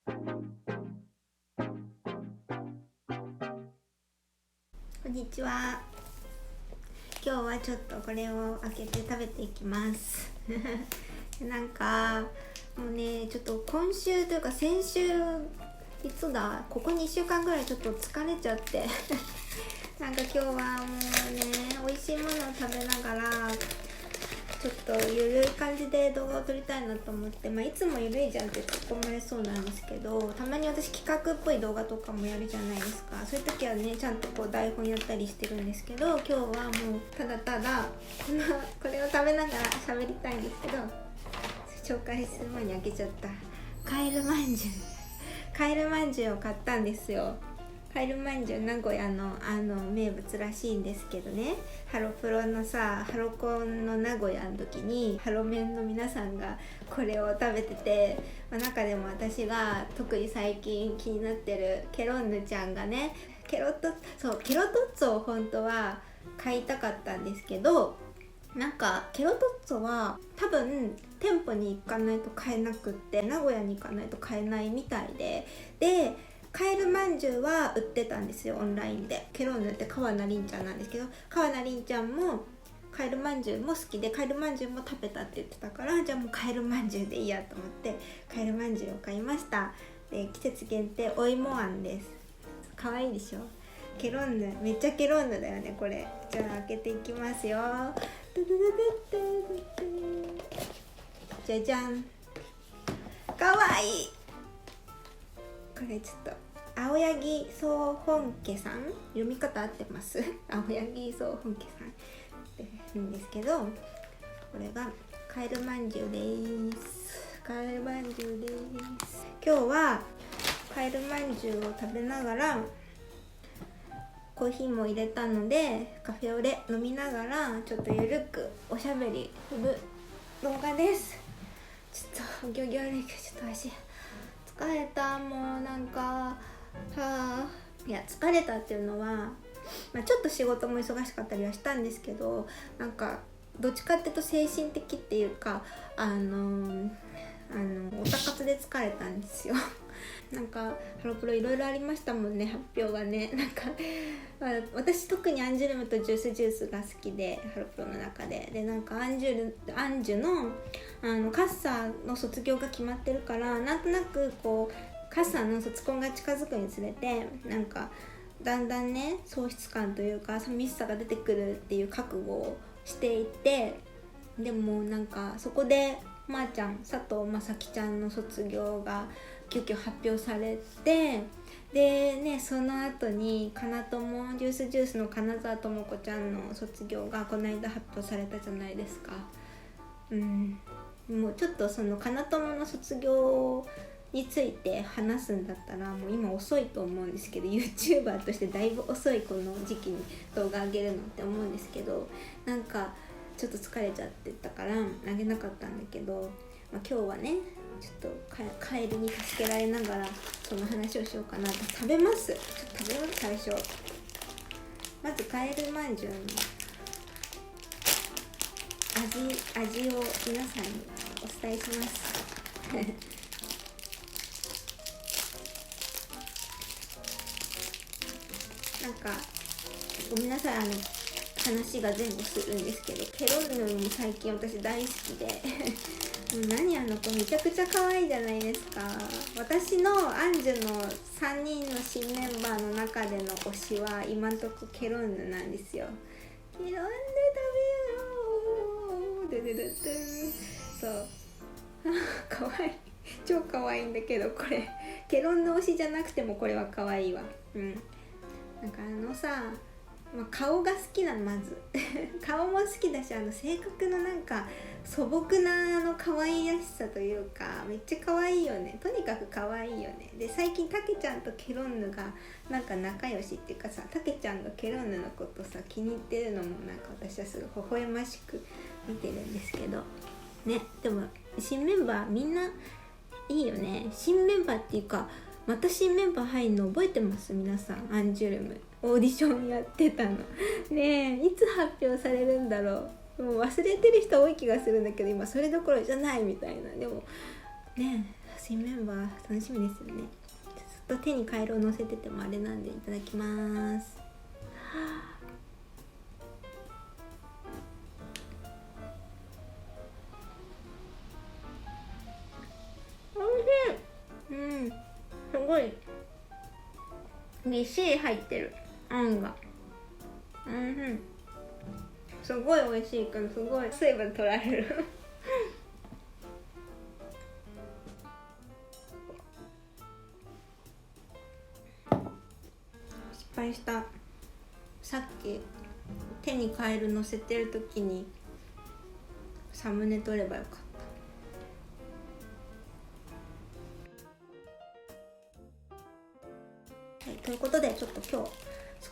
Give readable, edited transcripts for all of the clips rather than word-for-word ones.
こんにちは。今日はちょっとこれを開けて食べていきますなんかもうね、ちょっと今週というか先週いつだここ2週間ぐらいちょっと疲れちゃってなんか今日はもうね、美味しいものを食べながらちょっとゆるい感じで動画を撮りたいなと思って、いつもゆるいじゃんって突っ込まれそうなんですけど、たまに私企画っぽい動画とかもやるじゃないですか。そういう時はね、ちゃんとこう台本やったりしてるんですけど、今日はもうただただこれを食べながら喋りたいんですけど、紹介する前に開けちゃった。カエルまんじゅうを買ったんですよ。カエルまんじゅう、名古屋の名物らしいんですけどね、ハロプロのさ、ハロコンの名古屋の時にハロメンの皆さんがこれを食べてて、中でも私が特に最近気になってるケロンヌちゃんがね、ケロトッツォを本当は買いたかったんですけど、なんかケロトッツォは多分店舗に行かないと買えなくって、名古屋に行かないと買えないみたいで、カエルまんじゅうは売ってたんですよ、オンラインで。ケロンヌって川名凛ちゃんなんですけど、川名凛ちゃんもカエルまんじゅうも好きで、カエルまんじゅうも食べたって言ってたから、じゃあもうカエルまんじゅうでいいやと思ってカエルまんじゅうを買いました。で、季節限定お芋あんです。可愛いでしょ。ケロンヌ、めっちゃケロンヌだよねこれ。じゃあ開けていきますよ。じゃじゃん、かわいい。これちょっと青柳総本家さん、読み方合ってます青柳総本家さんって言うんですけど、これがカエルまんじゅうです。カエルまんじゅうです。今日はカエルまんじゅうを食べながらコーヒーも入れたので、カフェオレ飲みながらちょっとゆるくおしゃべりする動画です。ちょっとお行儀悪いけどちょっと足疲れた。もうなんかいや、疲れたっていうのは、ちょっと仕事も忙しかったりはしたんですけど、なんかどっちかっていうと精神的っていうか、オタ活で疲れたんですよなんかハロプロいろいろありましたもんね、発表がね。なんか、私特にアンジュルムとジュースが好きで、ハロプロの中でなんかアンジュのカッサーの卒業が決まってるから、なんとなくこうカッサーの卒コンが近づくにつれて、なんかだんだんね、喪失感というか寂しさが出てくるっていう覚悟をしていて、でもなんかそこで佐藤正樹ちゃんの卒業が急遽発表されて、でね、その後にジュースの金沢智子ちゃんの卒業がこの間発表されたじゃないですか。もうちょっとその金友の卒業について話すんだったらもう今遅いと思うんですけど、 YouTuber としてだいぶ遅いこの時期に動画上げるのって思うんですけど、なんかちょっと疲れちゃってたからあげなかったんだけど、今日はね、ちょっとカエルに助けられながらその話をしようかなと。食べます。最初。まずカエルまんじゅうの味を皆さんにお伝えしますなんかごめんなさい、話が前後するんですけど、ケロンヌも最近私大好きで何あの子めちゃくちゃ可愛いじゃないですか。私のアンジュの3人の新メンバーの中での推しは今んとこケロンヌなんですよ。ケロンヌ食べよう、そう可愛い、超可愛いんだけど、これケロンヌ推しじゃなくてもこれは可愛いわ。なんか顔が好きなの、まず顔も好きだし、性格のなんか素朴な可愛らしさというか、めっちゃ可愛いよね。とにかく可愛いよね。で、最近たけちゃんとケロンヌがなんか仲良しっていうかさ、たけちゃんがケロンヌのことさ気に入ってるのもなんか私はすごい微笑ましく見てるんですけどね。でも新メンバーみんないいよね。新メンバーっていうか、また新メンバー入るの覚えてます？皆さん、アンジュルムオーディションやってたのねえ、いつ発表されるんだろう。もう忘れてる人多い気がするんだけど、今それどころじゃないみたいな。でもね、新メンバー楽しみですよね。ずっと手にカエルを乗せててもあれなんで、いただきます。おいしい。うん、すごいぎっしり入ってる、あんが。すごい美味しいから、すごい水分取られる失敗した。さっき手にカエル乗せてる時にサムネ撮ればよかった。はい、ということでちょっと今日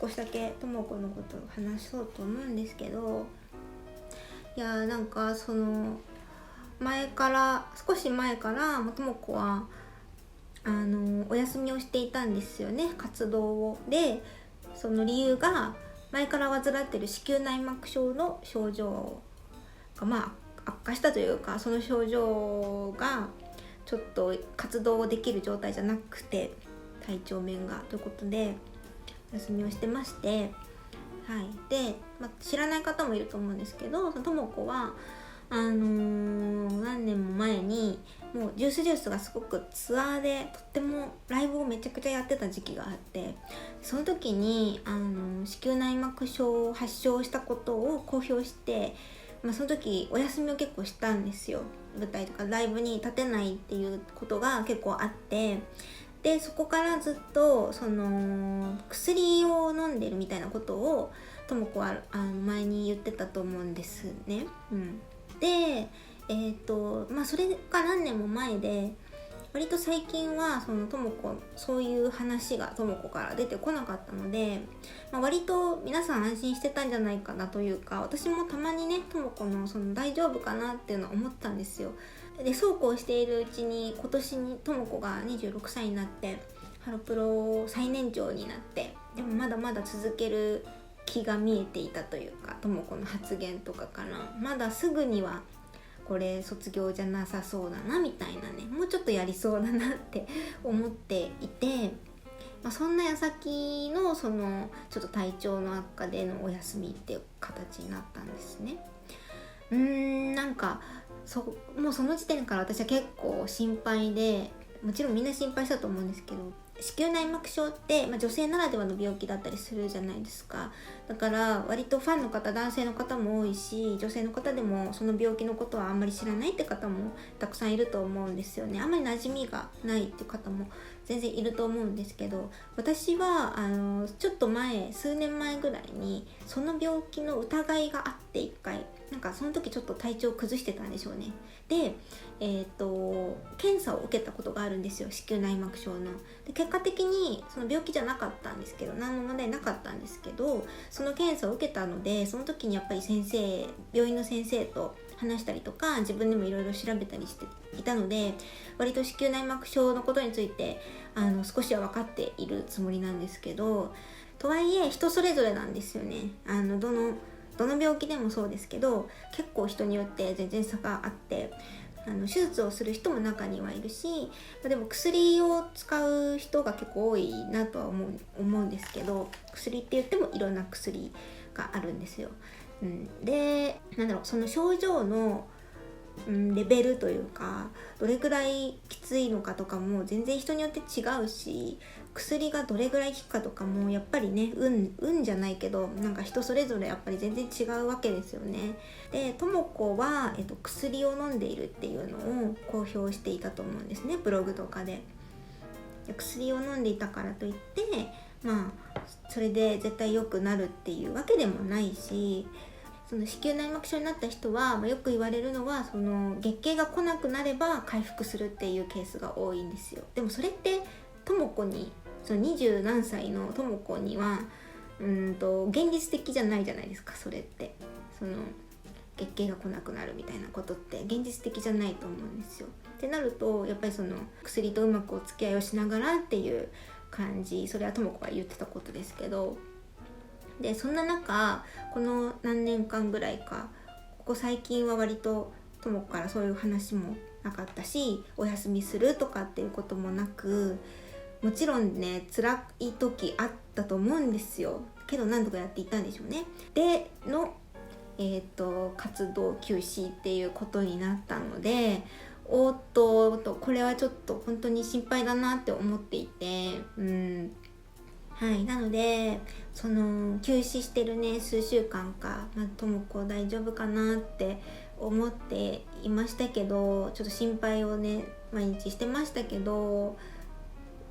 少しだけともこのことを話そうと思うんですけど、いやなんかその少し前からともこはお休みをしていたんですよね、活動を。でその理由が前から患ってる子宮内膜症の症状が悪化したというか、その症状がちょっと活動できる状態じゃなくて、体調面がということでお休みをしてまして、はい。で、知らない方もいると思うんですけど、ともこは何年も前にもうジュースがすごくツアーでとってもライブをめちゃくちゃやってた時期があって、その時に子宮内膜症を発症したことを公表して、その時お休みを結構したんですよ。舞台とかライブに立てないっていうことが結構あって、でそこからずっとその薬を飲んでるみたいなことをともこは前に言ってたと思うんですね。でそれが何年も前で、割と最近はそういう話がともこから出てこなかったので、割と皆さん安心してたんじゃないかなというか、私もたまにねともこの大丈夫かなっていうのは思ったんですよ。でそうこうしているうちに今年にともこが26歳になってハロプロ最年長になって、でもまだまだ続ける気が見えていたというか、ともこの発言とかからまだすぐにはこれ卒業じゃなさそうだなみたいなね、もうちょっとやりそうだなって思っていて、そんな矢先のちょっと体調の悪化でのお休みっていう形になったんですね。なんかもうその時点から私は結構心配で、もちろんみんな心配したと思うんですけど、子宮内膜症って、女性ならではの病気だったりするじゃないですか。だから割とファンの方、男性の方も多いし、女性の方でもその病気のことはあんまり知らないって方もたくさんいると思うんですよね。あんまり馴染みがないっていう方も全然いると思うんですけど、私はちょっと数年前ぐらいにその病気の疑いがあって、一回その時ちょっと体調を崩してたんでしょうね。で検査を受けたことがあるんですよ、子宮内膜症の。で結果的にその病気じゃなかったんですけど、何も問題なかったんですけど、その検査を受けたので、その時にやっぱり病院の先生と話したりとか、自分でもいろいろ調べたりしていたので、割と子宮内膜症のことについて少しは分かっているつもりなんですけど、とはいえ人それぞれなんですよね。どの病気でもそうですけど、結構人によって全然差があって、手術をする人も中にはいるし、でも薬を使う人が結構多いなとは思うんですけど、薬って言ってもいろんな薬があるんですよ。でその症状のレベルというか、どれくらいきついのかとかも全然人によって違うし、薬がどれぐらい効くかとかもやっぱりね、運じゃないけど人それぞれやっぱり全然違うわけですよね。でともこは、薬を飲んでいるっていうのを公表していたと思うんですね、ブログとかで。薬を飲んでいたからといってそれで絶対良くなるっていうわけでもないし、その子宮内膜症になった人は、よく言われるのは、その月経が来なくなれば回復するっていうケースが多いんですよ。でもそれってともこに、その20何歳のともこには現実的じゃないじゃないですか。それってその月経が来なくなるみたいなことって現実的じゃないと思うんですよ。ってなると、やっぱりその薬とうまくお付き合いをしながらっていう感じ、それはともこが言ってたことですけど、でそんな中、この何年間ぐらいか、ここ最近は割とともこからそういう話もなかったし、お休みするとかっていうこともなく、もちろんね辛い時あったと思うんですよ。けど何とかやっていったんでしょうね。での活動休止っていうことになったので、おっとこれはちょっと本当に心配だなって思っていて、はい、なのでその休止してるね数週間か、ともこ大丈夫かなって思っていましたけど、ちょっと心配をね毎日してましたけど、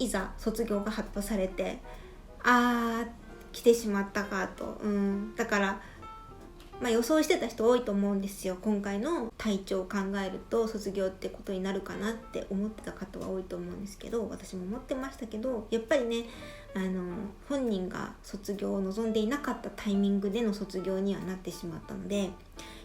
いざ卒業が発表されて、来てしまったかと、だから予想してた人多いと思うんですよ。今回の体調を考えると卒業ってことになるかなって思ってた方は多いと思うんですけど、私も思ってましたけど、やっぱりね本人が卒業を望んでいなかったタイミングでの卒業にはなってしまったので、や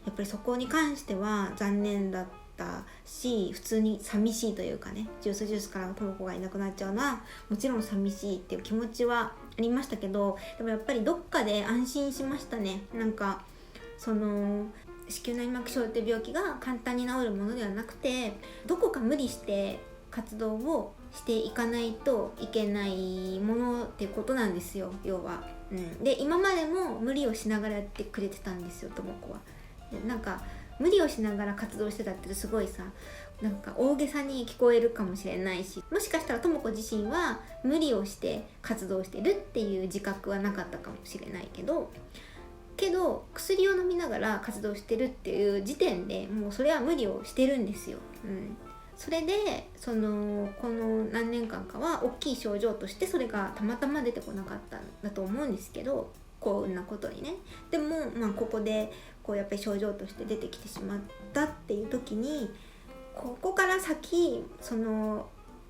っぱりそこに関しては残念だったし、普通に寂しいというかね、ジュースからともこがいなくなっちゃうのはもちろん寂しいっていう気持ちはありましたけど、でもやっぱりどっかで安心しましたね。なんかその子宮内膜症って病気が簡単に治るものではなくて、どこか無理して活動をしていかないといけないものってことなんですよ、要は。で今までも無理をしながらやってくれてたんですよ、ともこは。なんか無理をしながら活動してたってすごいさ、なんか大げさに聞こえるかもしれないし、もしかしたらともこ自身は無理をして活動してるっていう自覚はなかったかもしれないけど薬を飲みながら活動してるっていう時点でもうそれは無理をしてるんですよ。それでこの何年間かは大きい症状としてそれがたまたま出てこなかったんだと思うんですけど、幸運なことにね。でもここでやっぱり症状として出てきてしまったっていう時に、ここから先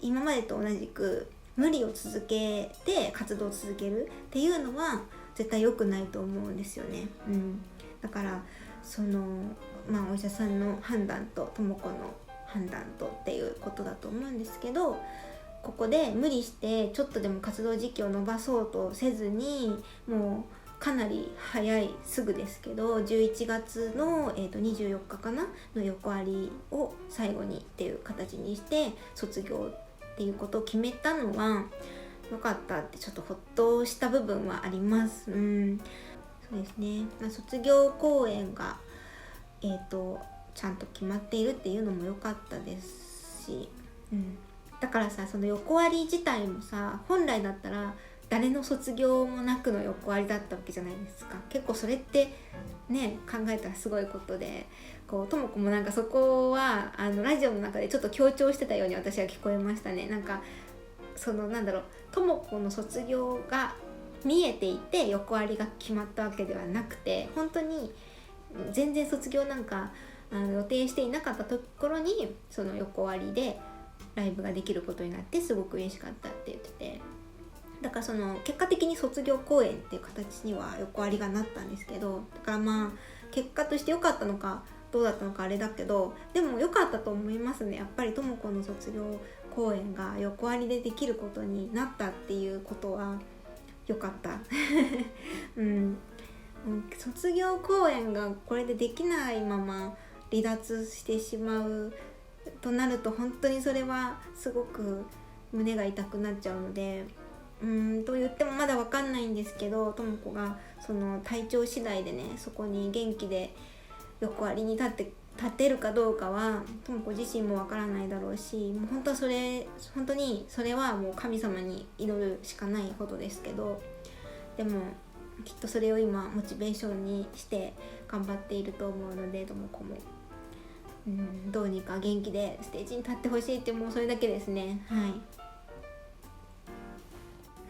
今までと同じく無理を続けて活動を続けるっていうのは絶対良くないと思うんですよね。だからお医者さんの判断とともこの判断とっていうことだと思うんですけど、ここで無理してちょっとでも活動時期を延ばそうとせずに、もうかなり早いすぐですけど11月の、24日かなの横ありを最後にっていう形にして卒業っていうことを決めたのはよかったって、ちょっとほっとした部分はあります。そうですね。卒業公演がちゃんと決まっているっていうのも良かったですし、だからさ、その横あり自体もさ、本来だったら誰の卒業もなくの横ありだったわけじゃないですか。結構それってね、考えたらすごいことで、ともこもなんかそこはラジオの中でちょっと強調してたように私は聞こえましたね。なんかともこの卒業が見えていて横ありが決まったわけではなくて、本当に全然卒業なんか予定していなかったところにその横ありでライブができることになってすごく嬉しかったって言ってて、だから結果的に卒業公演っていう形には横ありがなったんですけど、だから結果として良かったのかどうだったのかあれだけど、でも良かったと思いますね。やっぱりともこの卒業公演が横ありでできることになったっていうことは良かった卒業公演がこれでできないまま離脱してしまうとなると、本当にそれはすごく胸が痛くなっちゃうので、と言ってもまだ分かんないんですけど、ともこがその体調次第でね、そこに元気で横ありに立てるかどうかはともこ自身も分からないだろうし、もう本当にそれはもう神様に祈るしかないことですけど、でもきっとそれを今モチベーションにして頑張っていると思うので、ともこもどうにか元気でステージに立ってほしいって、もうそれだけですね。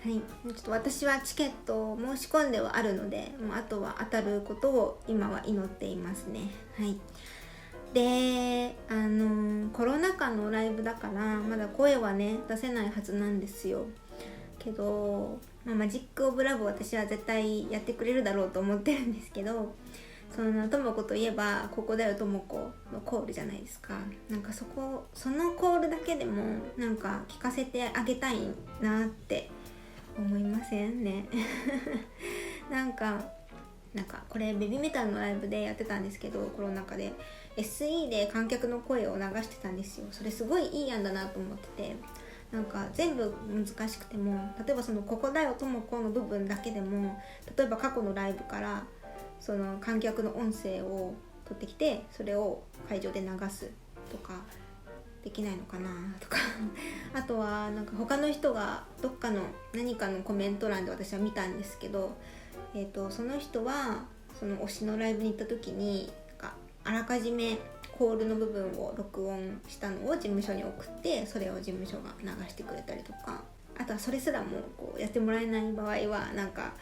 はい、ちょっと私はチケットを申し込んではあるので、もうあとは当たることを今は祈っていますね。でコロナ禍のライブだからまだ声はね出せないはずなんですよ。けど、マジックオブラブ私は絶対やってくれるだろうと思ってるんですけど、ともこといえばここだよともこのコールじゃないですか。なんかそのコールだけでもなんか聞かせてあげたいなって思いませんねなんかなんかこれベビーメタルのライブでやってたんですけど、コロナ禍で SE で観客の声を流してたんですよ。それすごいいい案だなと思ってて、なんか全部難しくても、例えばそのここだよともこの部分だけでも、例えば過去のライブからその観客の音声を取ってきて、それを会場で流すとかできないのかなとかあとはなんか他の人がどっかの何かのコメント欄で私は見たんですけど、その人はその推しのライブに行った時になんかあらかじめコールの部分を録音したのを事務所に送って、それを事務所が流してくれたりとか、あとはそれすらもこうやってもらえない場合はなんか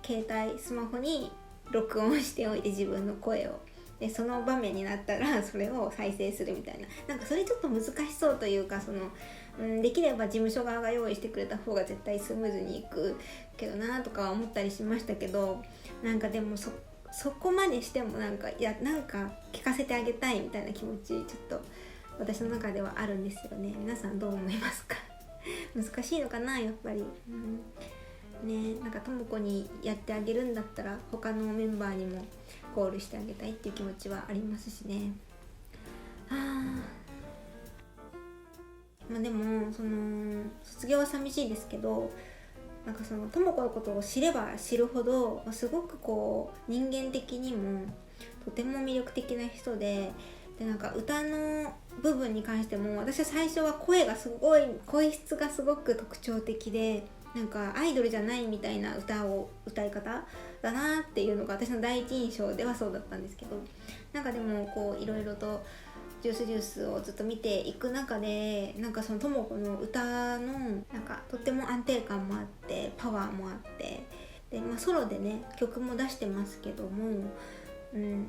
携帯スマホに録音しておいて自分の声を、でその場面になったらそれを再生するみたいな、なんかそれちょっと難しそうというか、その、できれば事務所側が用意してくれた方が絶対スムーズにいくけどなとかは思ったりしましたけど、なんかでもそこまでしてもなんかなんか聞かせてあげたいみたいな気持ちちょっと私の中ではあるんですよね。皆さんどう思いますか難しいのかなやっぱり、なんかともこにやってあげるんだったら他のメンバーにもコールしてあげたいっていう気持ちはありますしね。でもその卒業は寂しいですけど、なんかそのともこのことを知れば知るほどすごくこう人間的にもとても魅力的な人で、なんか歌の部分に関しても私は最初は声質がすごく特徴的で、なんかアイドルじゃないみたいな歌い方だなっていうのが私の第一印象ではそうだったんですけど、なんかでもこういろいろとジュースをずっと見ていく中で、なんかそのともこの歌のなんかとっても安定感もあってパワーもあって、で、ソロでね曲も出してますけども、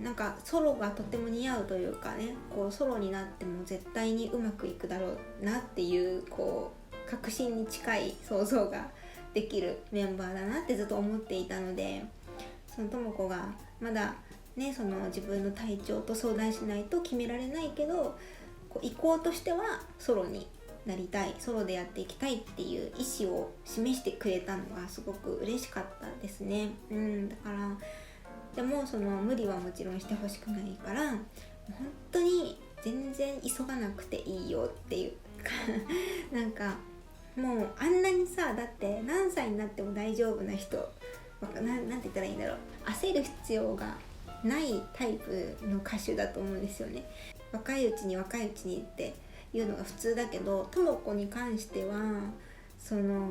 なんかソロがとっても似合うというかね、こうソロになっても絶対にうまくいくだろうなっていうこう確信に近い想像ができるメンバーだなってずっと思っていたので、そのともこがまだねその自分の体調と相談しないと決められないけど、こう意向としてはソロになりたい、ソロでやっていきたいっていう意思を示してくれたのがすごく嬉しかったですね。だからでもその無理はもちろんしてほしくないから、本当に全然急がなくていいよっていうかなんかもうあんなにさ、だって何歳になっても大丈夫な人、なんて言ったらいいんだろう、焦る必要がないタイプの歌手だと思うんですよね。若いうちにっていうのが普通だけど、ともこに関してはその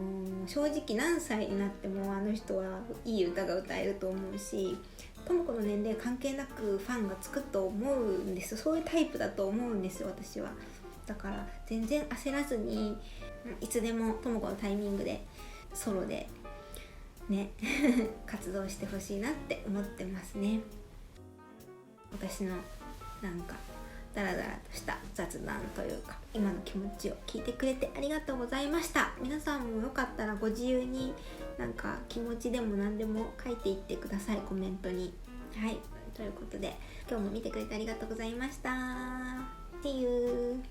正直何歳になってもあの人はいい歌が歌えると思うし、ともこの年齢関係なくファンがつくと思うんですよ。そういうタイプだと思うんですよ私は。だから全然焦らずにいつでもともこのタイミングでソロでね活動してほしいなって思ってますね。私のなんかダラダラとした雑談というか今の気持ちを聞いてくれてありがとうございました。皆さんもよかったらご自由になんか気持ちでも何でも書いていってください、コメントに。はい、ということで今日も見てくれてありがとうございました。See you